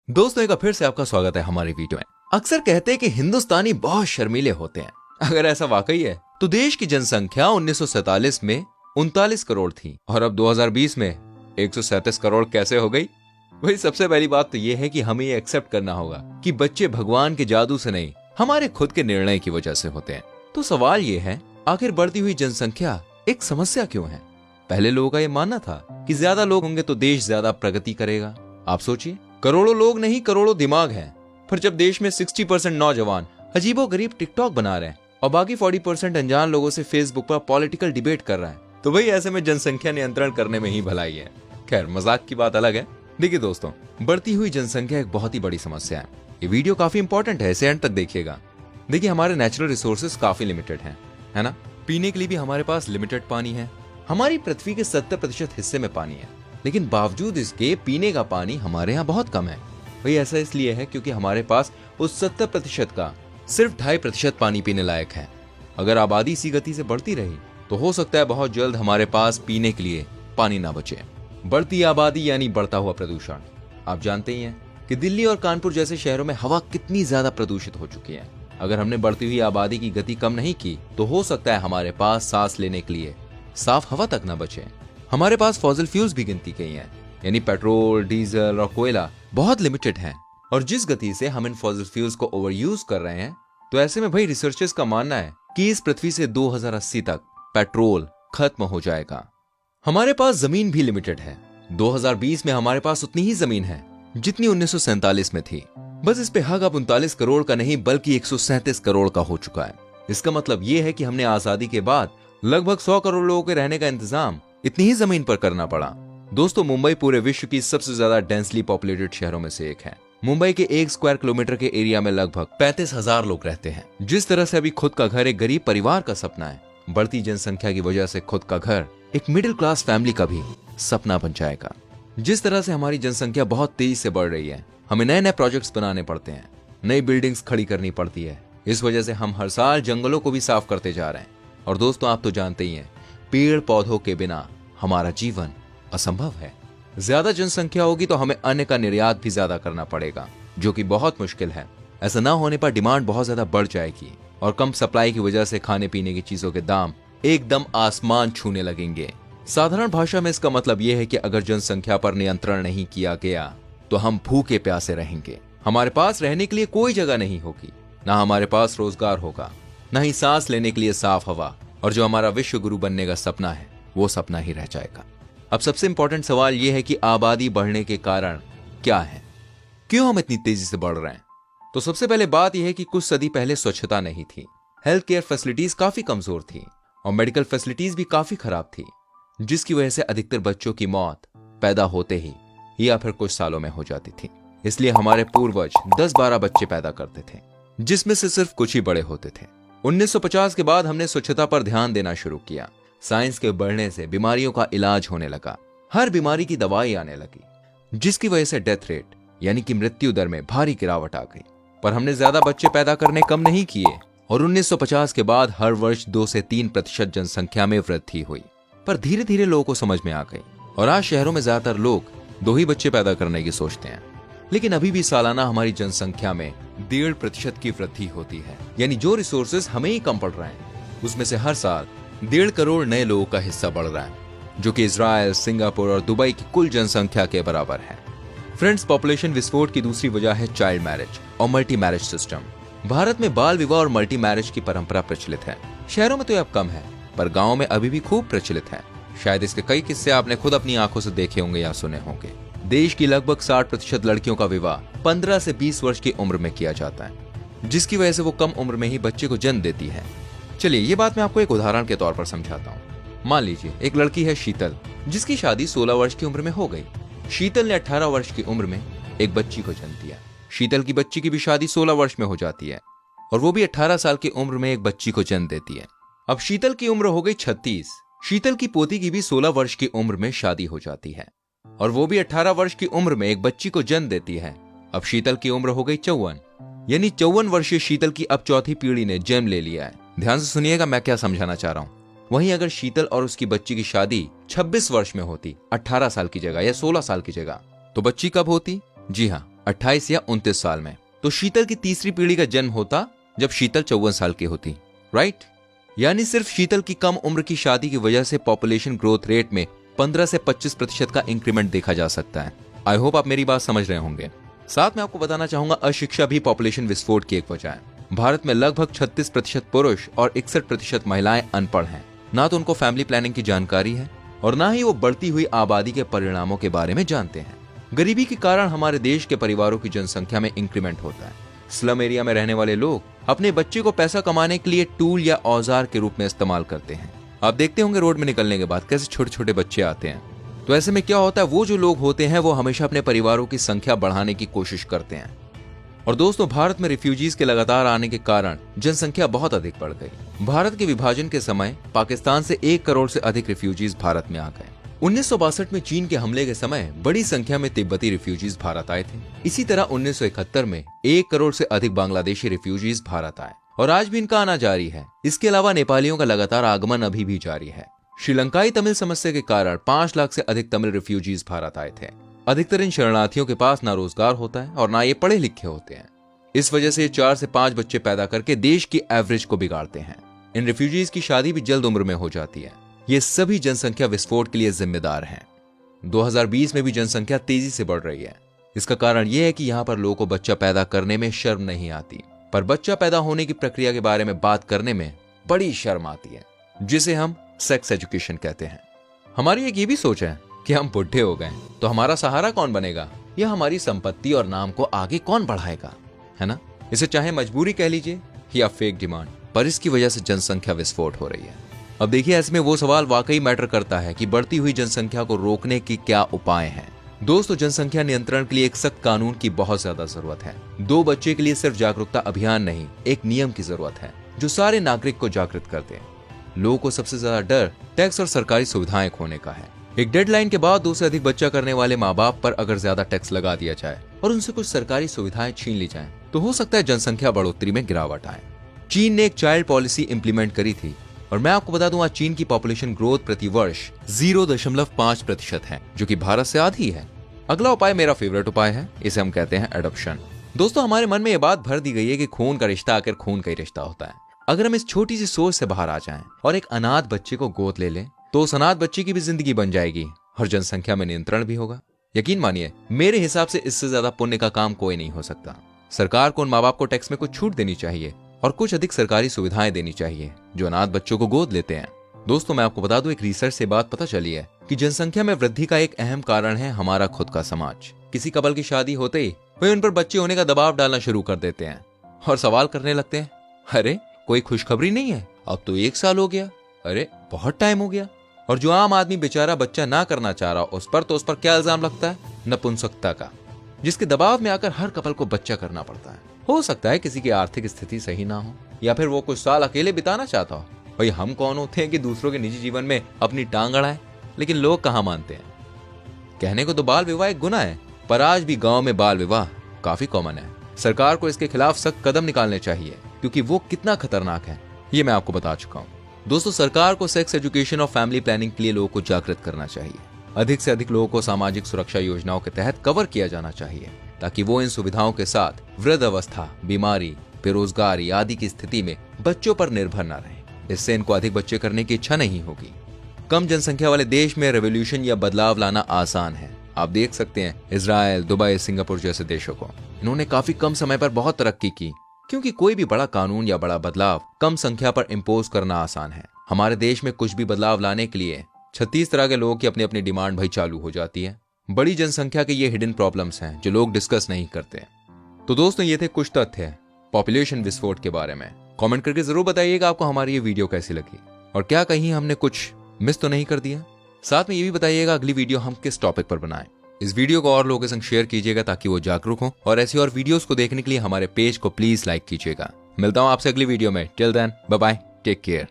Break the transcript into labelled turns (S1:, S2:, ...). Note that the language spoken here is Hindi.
S1: दोस्तों एक बार फिर से आपका स्वागत है हमारी वीडियो में। अक्सर कहते हैं कि हिंदुस्तानी बहुत शर्मीले होते हैं। अगर ऐसा वाकई है तो देश की जनसंख्या 1947 में 39 करोड़ थी और अब 2020 में 137 करोड़ कैसे हो गई? वही सबसे पहली बात तो यह है कि हमें ये एक्सेप्ट करना होगा कि बच्चे भगवान के जादू से नहीं, हमारे खुद के निर्णय की वजह से होते हैं। तो सवाल ये है, आखिर बढ़ती हुई जनसंख्या एक समस्या क्यों है? पहले लोगों का यह मानना था कि ज्यादा लोग होंगे तो देश ज्यादा प्रगति करेगा। आप सोचिए, करोड़ों लोग नहीं करोड़ों दिमाग हैं, पर जब देश में 60% नौजवान अजीबोगरीब टिकटॉक बना रहे हैं और बाकी 40% अनजान लोगों से फेसबुक पर पॉलिटिकल डिबेट कर रहा है, तो वही ऐसे में जनसंख्या नियंत्रण करने में ही भलाई है। खैर, मजाक की बात अलग है। देखिए दोस्तों, बढ़ती हुई जनसंख्या एक बहुत ही बड़ी समस्या है। ये वीडियो काफी इंपॉर्टेंट है, इसे एंड तक देखिएगा। देखिए, हमारे नेचुरल रिसोर्सेज काफी लिमिटेड हैं, है ना? पीने के लिए भी हमारे पास लिमिटेड पानी है। हमारी पृथ्वी के 70% हिस्से में पानी है, लेकिन बावजूद इसके पीने का पानी हमारे यहाँ बहुत कम है। वही ऐसा इसलिए है क्योंकि हमारे पास उस 70% का सिर्फ 2.5% पानी पीने लायक है। अगर आबादी इसी गति से बढ़ती रही तो हो सकता है बहुत जल्द हमारे पास पीने के लिए पानी ना बचे। बढ़ती आबादी यानी बढ़ता हुआ प्रदूषण। आप जानते ही हैं कि दिल्ली और कानपुर जैसे शहरों में हवा कितनी ज्यादा प्रदूषित हो चुकी है। अगर हमने बढ़ती हुई आबादी की गति कम नहीं की तो हो सकता है हमारे पास सांस लेने के लिए साफ हवा तक न बचे। हमारे पास फॉसिल फ्यूल्स भी गिनती गई हैं, यानी पेट्रोल, डीजल और कोयला बहुत लिमिटेड हैं। और जिस गति से हम इन फॉसिल फ्यूल्स को ओवर यूज कर रहे हैं, तो ऐसे में भाई रिसर्चर्स का मानना है कि इस पृथ्वी से 2080 तक पेट्रोल खत्म हो जाएगा। हमारे पास जमीन भी लिमिटेड है। 2020 में हमारे पास उतनी ही जमीन है जितनी 1947 में थी। बस इस पे हक अब 39 करोड़ का नहीं बल्कि 137 करोड़ का हो चुका है। इसका मतलब यह है कि हमने आजादी के बाद लगभग 100 करोड़ लोगों के रहने का इंतजाम इतनी ही जमीन पर करना पड़ा। दोस्तों, मुंबई पूरे विश्व की सबसे ज्यादा डेंसली पॉपुलेटेड शहरों में से एक है। मुंबई के 1 स्क्वायर किलोमीटर के एरिया में लगभग 35,000 लोग रहते हैं। जिस तरह से अभी खुद का घर एक गरीब परिवार का सपना है, बढ़ती जनसंख्या की वजह से खुद का घर एक मिडिल क्लास फैमिली का भी सपना बन जाएगा। जिस तरह से हमारी जनसंख्या बहुत तेजी से बढ़ रही है, हमें नए नए प्रोजेक्ट्स बनाने पड़ते हैं, नई बिल्डिंग्स खड़ी करनी पड़ती है। इस वजह से हम हर साल जंगलों को भी साफ करते जा रहे हैं। और दोस्तों, आप तो जानते ही हैं, पेड़ पौधों के बिना हमारा जीवन असंभव है। ज्यादा जनसंख्या होगी तो हमें अन्न का निर्यात भी ज्यादा करना पड़ेगा, जो कि बहुत मुश्किल है। ऐसा ना होने पर डिमांड बहुत ज्यादा बढ़ जाएगी और कम सप्लाई की वजह से खाने पीने की चीजों के दाम एकदम आसमान छूने लगेंगे। साधारण भाषा में इसका मतलब यह है कि अगर जनसंख्या पर नियंत्रण नहीं किया गया तो हम भूखे प्यासे रहेंगे। हमारे पास रहने के लिए कोई जगह नहीं होगी, ना हमारे पास रोजगार होगा, ना ही सांस लेने के लिए साफ हवा, और जो हमारा विश्व गुरु बनने का सपना है वो सपना ही रह जाएगा। अब सबसे इंपॉर्टेंट सवाल यह है कि आबादी बढ़ने के कारण क्या है, क्यों हम इतनी तेजी से बढ़ रहे हैं? तो सबसे पहले बात यह है कि कुछ सदी पहले स्वच्छता नहीं थी, हेल्थ केयर फैसिलिटीज काफी कमजोर थी और मेडिकल फैसिलिटीज भी काफी खराब थी, जिसकी वजह से अधिकतर बच्चों की मौत पैदा होते ही या फिर कुछ सालों में हो जाती थी। इसलिए हमारे पूर्वज 10-12 बच्चे पैदा करते थे, जिसमें से सिर्फ कुछ ही बड़े होते थे। 1950 के बाद हमने स्वच्छता पर ध्यान देना शुरू किया। साइंस के बढ़ने से बीमारियों का इलाज होने लगा, हर बीमारी की दवाई आने लगी, जिसकी वजह से डेथ रेट यानी कि मृत्यु दर में भारी गिरावट आ गई। पर हमने ज्यादा बच्चे पैदा करने कम नहीं किए और 1950 के बाद हर वर्ष 2 से 3% जनसंख्या में वृद्धि हुई। पर धीरे धीरे लोगों को समझ में आ गई और आज शहरों में ज्यादातर लोग 2 ही बच्चे पैदा करने की सोचते हैं। लेकिन अभी भी सालाना हमारी जनसंख्या में 1.5% की वृद्धि होती है, यानी जो रिसोर्सेज हमें ही कम पड़ रहे हैं उसमें से हर साल 1.5 करोड़ नए लोगों का हिस्सा बढ़ रहा है, जो कि इजराइल, सिंगापुर और दुबई की कुल जनसंख्या के बराबर है। फ्रेंड्स, पॉपुलेशन विस्फोट की दूसरी वजह है चाइल्ड मैरिज और मल्टी मैरिज सिस्टम। भारत में बाल विवाह और मल्टी मैरिज की परंपरा प्रचलित है। शहरों में तो अब कम है, पर गाँव में अभी भी खूब प्रचलित है। शायद इसके कई किस्से आपने खुद अपनी आंखों से देखे होंगे या सुने होंगे। देश की लगभग 60% लड़कियों का विवाह 15 से 20 वर्ष की उम्र में किया जाता है, जिसकी वजह से वो कम उम्र में ही बच्चे को जन्म देती है। चलिए, ये बात मैं आपको एक उदाहरण के तौर पर समझाता हूँ। मान लीजिए एक लड़की है शीतल, जिसकी शादी 16 वर्ष की उम्र में हो गई। शीतल ने 18 वर्ष की उम्र में एक बच्ची को जन्म दिया। शीतल की बच्ची की भी शादी 16 वर्ष में हो जाती है और वो भी 18 साल की उम्र में एक बच्ची को जन्म देती है। अब शीतल की उम्र हो गई 36। शीतल की पोती की भी 16 वर्ष की उम्र में शादी हो जाती है और वो भी 18 वर्ष की उम्र में एक बच्ची को जन्म देती है। अब शीतल की उम्र हो गई 54, यानी 54 वर्षीय शीतल की अब चौथी पीढ़ी ने जन्म ले लिया है। ध्यान से सुनिएगा मैं क्या समझाना चाह रहा हूँ। वहीं अगर शीतल और उसकी बच्ची की शादी 26 वर्ष में होती, 18 साल की जगह या 16 साल की जगह, तो बच्ची कब होती? जी हाँ, 28 या 29 साल में। तो शीतल की तीसरी पीढ़ी का जन्म होता जब शीतल 54 साल की होती, राइट। यानी सिर्फ शीतल की कम उम्र की शादी की वजह से पॉपुलेशन ग्रोथ रेट में 15 से 25% का इंक्रीमेंट देखा जा सकता है। आई होप आप मेरी बात समझ रहे होंगे। साथ में आपको बताना चाहूंगा, अशिक्षा भी पॉपुलेशन विस्फोट की एक वजह है। भारत में लगभग 36% पुरुष और 61% महिलाएं अनपढ़ हैं। ना तो उनको फैमिली प्लानिंग की जानकारी है और ना ही वो बढ़ती हुई आबादी के परिणामों के बारे में जानते हैं। गरीबी के कारण हमारे देश के परिवारों की जनसंख्या में इंक्रीमेंट होता है। स्लम एरिया में रहने वाले लोग अपने बच्चे को पैसा कमाने के लिए टूल या औजार के रूप में इस्तेमाल करते हैं। आप देखते होंगे रोड में निकलने के बाद कैसे छोटे छोटे बच्चे आते हैं। तो ऐसे में क्या होता है, वो जो लोग होते हैं वो हमेशा अपने परिवारों की संख्या बढ़ाने की कोशिश करते हैं। और दोस्तों, भारत में रिफ्यूजीज के लगातार आने के कारण जनसंख्या बहुत अधिक बढ़ गई। भारत के विभाजन के समय पाकिस्तान से 1 करोड़ से अधिक रिफ्यूजीज भारत में आ गए। 1962 में चीन के हमले के समय बड़ी संख्या में तिब्बती रिफ्यूजीज भारत आए थे। इसी तरह 1971 में 1 करोड़ से अधिक बांग्लादेशी रिफ्यूजीज भारत आए और आज भी इनका आना जारी है। इसके अलावा नेपालियों का लगातार आगमन अभी भी जारी है। श्रीलंकाई तमिल समस्या के कारण 5 लाख से अधिक तमिल रिफ्यूजीज भारत आए थे। अधिकतर इन शरणार्थियों के पास ना रोजगार होता है और ना ये पढ़े लिखे होते हैं। इस वजह से 4 से 5 बच्चे पैदा करके देश की एवरेज को बिगाड़ते हैं। इन रिफ्यूजीज की शादी भी जल्द उम्र में हो जाती है। ये सभी जनसंख्या विस्फोट के लिए जिम्मेदार हैं। 2020 में भी जनसंख्या तेजी से बढ़ रही है। इसका कारण यह है कि यहाँ पर लोगों को बच्चा पैदा करने में शर्म नहीं आती, पर बच्चा पैदा होने की प्रक्रिया के बारे में बात करने में बड़ी शर्म आती है, जिसे हम सेक्स एजुकेशन कहते हैं। हमारी एक ये भी सोच है कि हम बुढ़े हो गए तो हमारा सहारा कौन बनेगा या हमारी संपत्ति और नाम को आगे कौन बढ़ाएगा, है ना। इसे चाहे मजबूरी कह लीजिए या फेक डिमांड, पर इसकी वजह से जनसंख्या विस्फोट हो रही है। अब देखिए, ऐसे में वो सवाल वाकई मैटर करता है कि बढ़ती हुई जनसंख्या को रोकने की क्या उपाय हैं। दोस्तों, जनसंख्या नियंत्रण के लिए एक सख्त कानून की बहुत ज्यादा जरूरत है। 2 बच्चे के लिए सिर्फ जागरूकता अभियान नहीं, एक नियम की जरूरत है जो सारे नागरिक को जागृत कर दे। लोगों को सबसे ज्यादा डर टैक्स और सरकारी सुविधाएं खोने का है। एक डेडलाइन के बाद 2 से अधिक बच्चा करने वाले माँ बाप पर अगर ज्यादा टैक्स लगा दिया जाए और उनसे कुछ सरकारी सुविधाएं छीन ली जाएं, तो हो सकता है जनसंख्या बढ़ोतरी में गिरावट आए। चीन ने एक चाइल्ड पॉलिसी इंप्लीमेंट करी थी और मैं आपको बता दूं, आज चीन की पॉपुलेशन ग्रोथ प्रति वर्ष 0.5% है, जो कि भारत से आधी है। अगला उपाय मेरा फेवरेट उपाय है, इसे हम कहते हैं एडॉप्शन। दोस्तों, हमारे मन में यह बात भर दी गई है कि खून का रिश्ता आखिर खून का ही रिश्ता होता है। अगर हम इस छोटी सी सोच से बाहर आ जाएं और एक अनाथ बच्चे को गोद ले लें, तो उस अनाथ बच्चे की भी जिंदगी बन जाएगी और जनसंख्या में नियंत्रण भी होगा। यकीन मानिए, मेरे हिसाब से इससे ज्यादा पुण्य का काम कोई नहीं हो सकता। सरकार को उन माँ बाप को टैक्स में कुछ छूट देनी चाहिए और कुछ अधिक सरकारी सुविधाएं देनी चाहिए जो अनाथ बच्चों को गोद लेते हैं। दोस्तों, मैं आपको बता दूं, एक रिसर्च से बात पता चली है कि जनसंख्या में वृद्धि का एक अहम कारण है हमारा खुद का समाज। किसी कपल की शादी होते ही वे उन पर बच्चे होने का दबाव डालना शुरू कर देते हैं और सवाल करने लगते हैं, अरे कोई खुशखबरी नहीं है, अब तो 1 साल हो गया, अरे बहुत टाइम हो गया। और जो आम आदमी बेचारा बच्चा ना करना चाह रहा उस पर क्या इल्जाम लगता है, नपुंसकता का, जिसके दबाव में आकर हर कपल को बच्चा करना पड़ता है। हो सकता है किसी की आर्थिक स्थिति सही ना हो या फिर वो कुछ साल अकेले बिताना चाहता हो। भाई, हम कौन होते हैं कि दूसरों के निजी जीवन में अपनी टांग अड़ाएं, लेकिन लोग कहाँ मानते हैं। कहने को तो बाल विवाह एक गुनाह है, पर आज भी गांव में बाल विवाह काफी कॉमन है। सरकार को इसके खिलाफ सख्त कदम निकालने चाहिए, क्योंकि वो कितना खतरनाक है ये मैं आपको बता चुका हूँ। दोस्तों, सरकार को सेक्स एजुकेशन और फैमिली प्लानिंग के लिए लोगों को जागृत करना चाहिए। अधिक से अधिक लोगों को सामाजिक सुरक्षा योजनाओं के तहत कवर किया जाना चाहिए, ताकि वो इन सुविधाओं के साथ वृद्ध अवस्था, बीमारी, बेरोजगारी आदि की स्थिति में बच्चों पर निर्भर न रहें। इससे इनको अधिक बच्चे करने की इच्छा नहीं होगी। कम जनसंख्या वाले देश में रेवोल्यूशन या बदलाव लाना आसान है। आप देख सकते हैं इजराइल, दुबई, सिंगापुर जैसे देशों को। इन्होंने काफी कम समय पर बहुत तरक्की की, क्योंकि कोई भी बड़ा कानून या बड़ा बदलाव कम संख्या पर इम्पोज करना आसान है। हमारे देश में कुछ भी बदलाव लाने के लिए 36 तरह के लोगों की अपनी अपनी डिमांड भाई चालू हो जाती है। बड़ी जनसंख्या के ये हिडन प्रॉब्लम्स हैं जो लोग डिस्कस नहीं करते। तो दोस्तों, ये थे कुछ तथ्य पॉपुलेशन विस्फोट के बारे में। कमेंट करके जरूर बताइएगा आपको हमारी ये वीडियो कैसी लगी और क्या कहीं हमने कुछ मिस तो नहीं कर दिया। साथ में ये भी बताइएगा अगली वीडियो हम किस टॉपिक पर बनाएं। इस वीडियो को और लोगों के संग शेयर कीजिएगा ताकि वो जागरूक हों, और ऐसी और वीडियोस को देखने के लिए हमारे पेज को प्लीज लाइक कीजिएगा। मिलता हूं आपसे अगली वीडियो में। Till then, bye bye, take care.